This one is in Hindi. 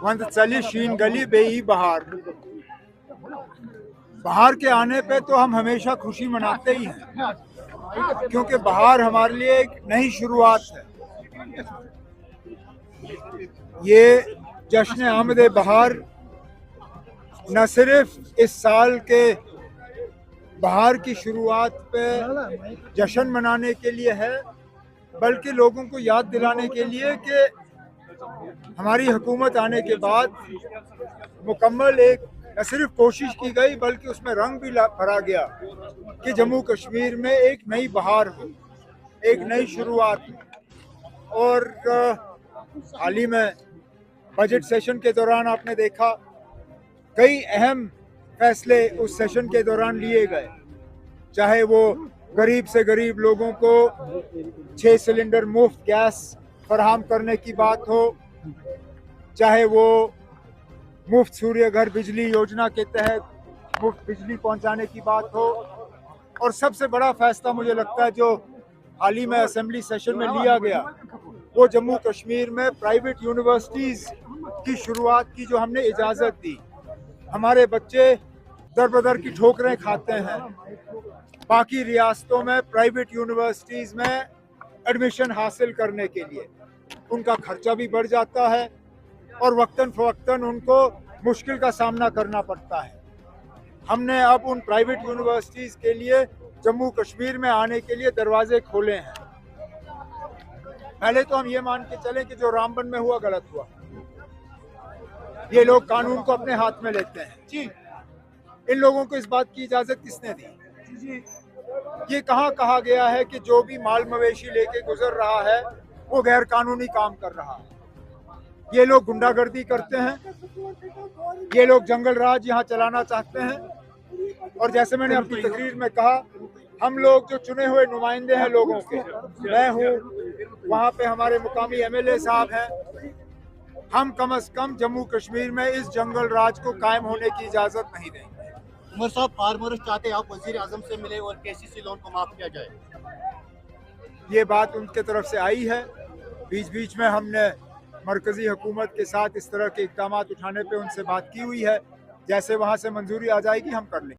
वंद चली शीन गली बेई बहार। बाहर के आने पे तो हम हमेशा खुशी मनाते ही हैं, क्योंकि बाहर हमारे लिए एक नई शुरुआत है। ये जश्न आमद बहार न सिर्फ इस साल के बाहर की शुरुआत पे जश्न मनाने के लिए है, बल्कि लोगों को याद दिलाने के लिए कि हमारी हुकूमत आने के बाद मुकम्मल एक न सिर्फ कोशिश की गई बल्कि उसमें रंग भी भरा गया कि जम्मू कश्मीर में एक नई बहार हो, एक नई शुरुआत हो। और हाल ही में बजट सेशन के दौरान आपने देखा कई अहम फैसले उस सेशन के दौरान लिए गए, चाहे वो गरीब से गरीब लोगों को 6 सिलेंडर मुफ्त गैस फराहम करने की बात हो, चाहे वो मुफ्त सूर्य घर बिजली योजना के तहत मुफ्त बिजली पहुंचाने की बात हो, और सबसे बड़ा फैसला मुझे लगता है जो हाल ही में असेंबली सेशन में लिया गया, वो जम्मू कश्मीर में प्राइवेट यूनिवर्सिटीज़ की शुरुआत की जो हमने इजाज़त दी। हमारे बच्चे दर बदर की ठोकरें खाते हैं, बाकी रियासतों में प्राइवेट यूनिवर्सिटीज़ में एडमिशन हासिल करने के लिए उनका खर्चा भी बढ़ जाता है और वक्तन फ़वक्तन उनको मुश्किल का सामना करना पड़ता है। हमने अब उन प्राइवेट यूनिवर्सिटीज़ के लिए जम्मू कश्मीर में आने के लिए दरवाजे खोले हैं। पहले तो हम ये मान के चलें कि जो रामबन में हुआ गलत हुआ, ये लोग कानून को अपने हाथ में लेते हैं। जी, इन लोगों को इस बात की इजाज़त किसने दी? ये कहाँ कहा गया है कि जो भी माल मवेशी लेके गुजर रहा है वो गैर कानूनी काम कर रहा है? ये लोग गुंडागर्दी करते हैं, ये लोग जंगल राज यहाँ चलाना चाहते हैं। और जैसे मैंने अपनी तकरीर में कहा, हम लोग जो चुने हुए नुमाइंदे हैं लोगों के, मैं हूँ, वहाँ पे हमारे मुकामी MLA साहब हैं, हम कम से कम जम्मू कश्मीर में इस जंगल राज को कायम होने की इजाज़त नहीं देंगे। उमर साहब, फार्मर्स चाहते हैं आप वजीर आजम से मिले और KCC लोन को माफ किया जाए। ये बात उनके तरफ से आई है। बीच बीच में हमने मरकजी हुकूमत के साथ इस तरह के इक़दाम उठाने पे उनसे बात की हुई है। जैसे वहाँ से मंजूरी आ जाएगी हम कर लेंगे।